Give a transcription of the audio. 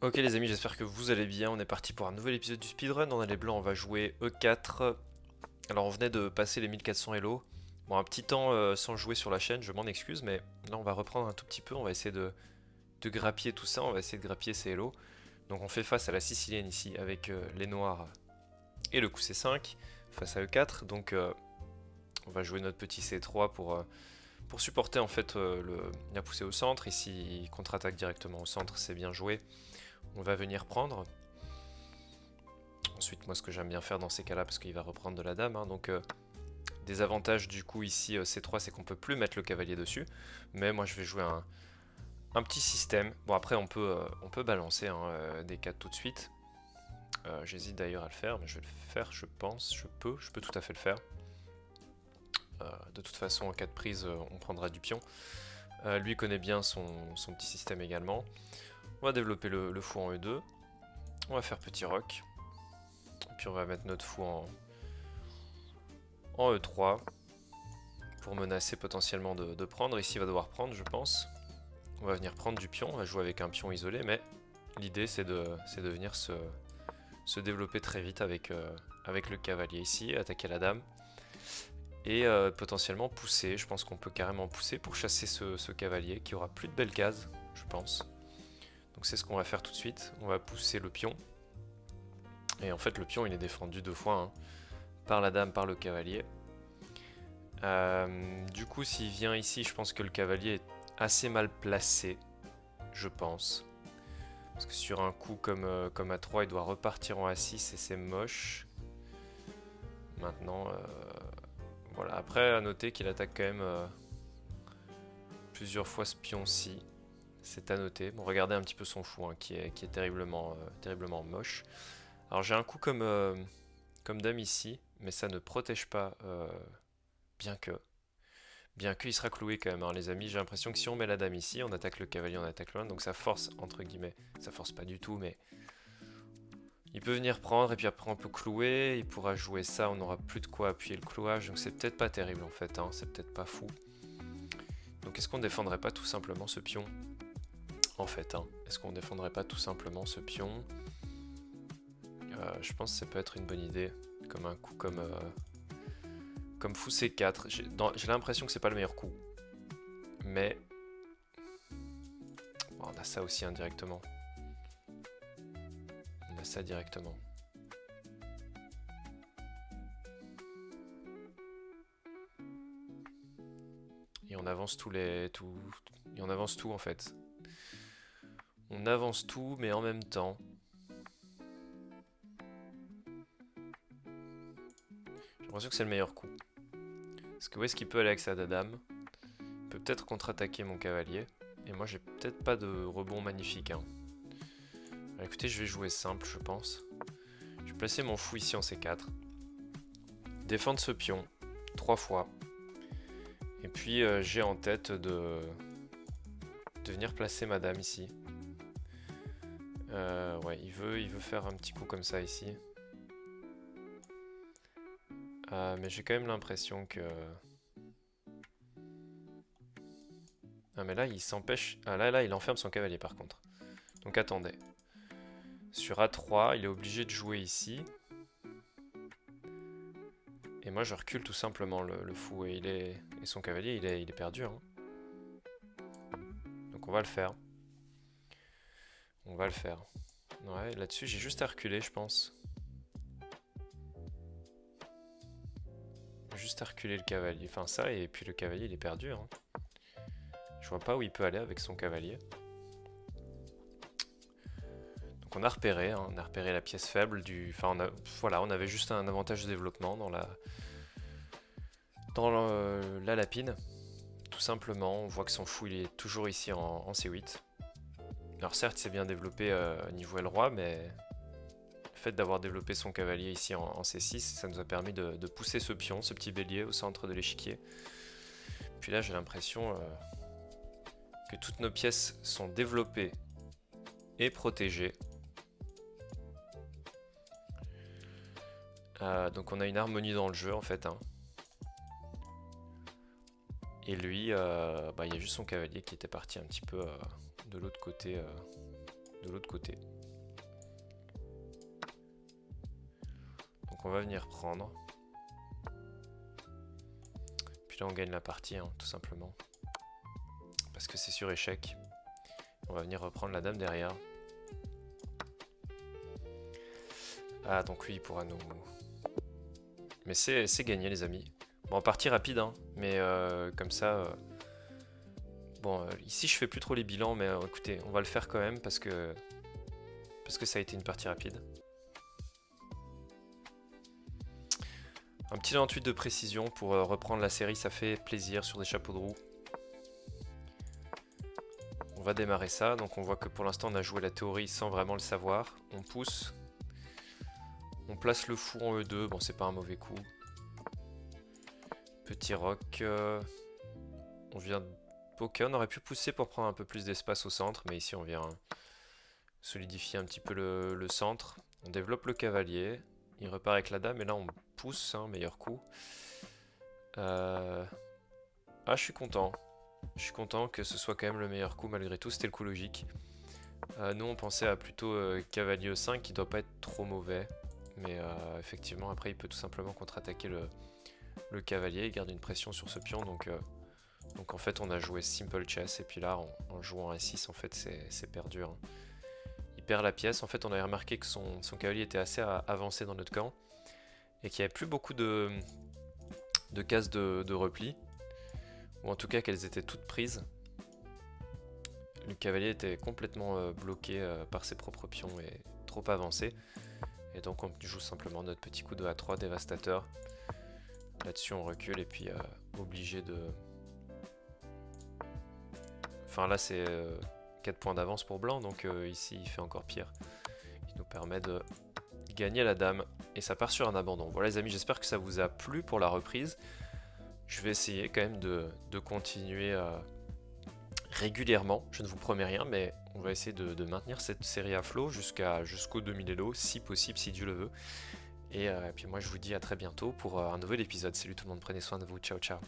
Ok les amis, j'espère que vous allez bien. On est parti pour un nouvel épisode du speedrun. On a les blancs, on va jouer E4. Alors on venait de passer les 1400 Elo. Bon, un petit temps sans jouer sur la chaîne, je m'en excuse, mais là on va reprendre un tout petit peu. On va essayer de grappiller tout ça, on va essayer de grappiller ces Elo. Donc on fait face à la Sicilienne ici avec les noirs et le coup C5 face à E4. Donc on va jouer notre petit C3 pour supporter en fait la poussée au centre. Ici il contre-attaque directement au centre, c'est bien joué. On va venir prendre. Ensuite, moi, ce que j'aime bien faire dans ces cas-là, parce qu'il va reprendre de la dame, hein, donc des avantages du coup ici C3, c'est qu'on peut plus mettre le cavalier dessus. Mais moi, je vais jouer un petit système. Bon, après, on peut balancer hein, des 4 tout de suite. J'hésite d'ailleurs à le faire, mais je vais le faire, je pense. Je peux tout à fait le faire. De toute façon, en cas de prise, on prendra du pion. Lui connaît bien son petit système également. On va développer le fou en E2. On va faire petit roc. Puis on va mettre notre fou en E3 pour menacer potentiellement de prendre. Ici il va devoir prendre je pense. On va venir prendre du pion, on va jouer avec un pion isolé, mais l'idée c'est de venir se développer très vite avec le cavalier ici, attaquer la dame. Et potentiellement pousser, je pense qu'on peut carrément pousser pour chasser ce cavalier qui aura plus de belles cases, je pense. Donc c'est ce qu'on va faire tout de suite, on va pousser le pion. Et en fait le pion il est défendu deux fois, hein, par la dame, par le cavalier. Du coup s'il vient ici, je pense que le cavalier est assez mal placé, je pense. Parce que sur un coup comme A3, il doit repartir en A6 et c'est moche. Maintenant, voilà. Après, à noter qu'il attaque quand même plusieurs fois ce pion-ci. C'est à noter. Bon, regardez un petit peu son fou, hein, qui est terriblement, terriblement moche. Alors j'ai un coup comme dame ici, mais ça ne protège pas, bien que. Bien qu'il sera cloué quand même, hein, les amis. J'ai l'impression que si on met la dame ici, on attaque le cavalier, on attaque loin, donc ça force, entre guillemets. Ça force pas du tout, mais il peut venir prendre, et puis après on peut clouer, il pourra jouer ça, on n'aura plus de quoi appuyer le clouage, donc c'est peut-être pas terrible en fait, hein, c'est peut-être pas fou. Donc est-ce qu'on défendrait pas tout simplement ce pion? En fait, hein, est-ce qu'on défendrait pas tout simplement ce pion? Je pense que ça peut être une bonne idée, comme un coup comme fou C4. J'ai l'impression que c'est pas le meilleur coup, mais bon, on a ça aussi indirectement. On a ça directement. Et on avance et on avance tout en fait. On avance tout, mais en même temps. J'ai l'impression que c'est le meilleur coup. Parce que où est-ce qu'il peut aller avec sa dame? Il peut peut-être contre-attaquer mon cavalier. Et moi j'ai peut-être pas de rebond magnifique, hein. Alors, écoutez, je vais jouer simple, je pense. Je vais placer mon fou ici en C4. Défendre ce pion 3 fois. Et puis j'ai en tête de venir placer ma dame ici. Ouais, il veut faire un petit coup comme ça ici. Mais j'ai quand même l'impression que... Ah mais là il s'empêche... Ah là il enferme son cavalier par contre. Donc attendez. Sur A3 il est obligé de jouer ici. Et moi je recule tout simplement le fou et son cavalier il est perdu, hein. Donc on va le faire. On va le faire. Ouais, là-dessus j'ai juste à reculer je pense. Juste à reculer le cavalier. Enfin ça, et puis le cavalier il est perdu, hein. Je vois pas où il peut aller avec son cavalier. Donc on a repéré, hein, on a repéré la pièce faible du... Enfin voilà, on avait juste un avantage de développement dans la lapine. Tout simplement, on voit que son fou il est toujours ici en C8. Alors certes, il s'est bien développé niveau L-Roi, mais le fait d'avoir développé son cavalier ici en C6, ça nous a permis de pousser ce pion, ce petit bélier au centre de l'échiquier. Puis là, j'ai l'impression que toutes nos pièces sont développées et protégées. Donc on a une harmonie dans le jeu en fait, hein. Et lui, il y a juste son cavalier qui était parti un petit peu de l'autre côté de l'autre côté. Donc on va venir prendre. Puis là on gagne la partie, hein, tout simplement. Parce que c'est sur échec. On va venir reprendre la dame derrière. Ah, donc lui il pourra nous... Mais c'est gagné les amis. Bon, partie rapide, hein, mais comme ça... Bon, ici je fais plus trop les bilans, mais écoutez, on va le faire quand même parce que ça a été une partie rapide. Un petit 98 de précision pour reprendre la série, ça fait plaisir sur des chapeaux de roue. On va démarrer ça, donc on voit que pour l'instant on a joué la théorie sans vraiment le savoir. On pousse. On place le fou en E2, bon c'est pas un mauvais coup. Petit roc. On vient... Ok, on aurait pu pousser pour prendre un peu plus d'espace au centre, mais ici on vient solidifier un petit peu le centre. On développe le cavalier. Il repart avec la dame, et là on pousse, hein, meilleur coup. Ah, je suis content. Je suis content que ce soit quand même le meilleur coup malgré tout, c'était le coup logique. Nous on pensait à plutôt cavalier E5 qui doit pas être trop mauvais. Mais effectivement après il peut tout simplement contre-attaquer le cavalier, il garde une pression sur ce pion. Donc en fait on a joué simple chess et puis là en jouant A6 en fait c'est perdu. Hein. Il perd la pièce, en fait on avait remarqué que son cavalier était assez avancé dans notre camp. Et qu'il n'y avait plus beaucoup de cases de repli. Ou en tout cas qu'elles étaient toutes prises. Le cavalier était complètement bloqué par ses propres pions et trop avancé. Et donc on joue simplement notre petit coup de A3 dévastateur. Là-dessus on recule et puis obligé de... Enfin là c'est 4 points d'avance pour blanc, donc ici il fait encore pire. Il nous permet de gagner la dame. Et ça part sur un abandon. Voilà les amis, j'espère que ça vous a plu pour la reprise. Je vais essayer quand même de continuer régulièrement. Je ne vous promets rien, mais on va essayer de maintenir cette série à flot jusqu'au 2000 Elo, si possible, si Dieu le veut. Et puis moi je vous dis à très bientôt pour un nouvel épisode. Salut tout le monde, prenez soin de vous, ciao ciao.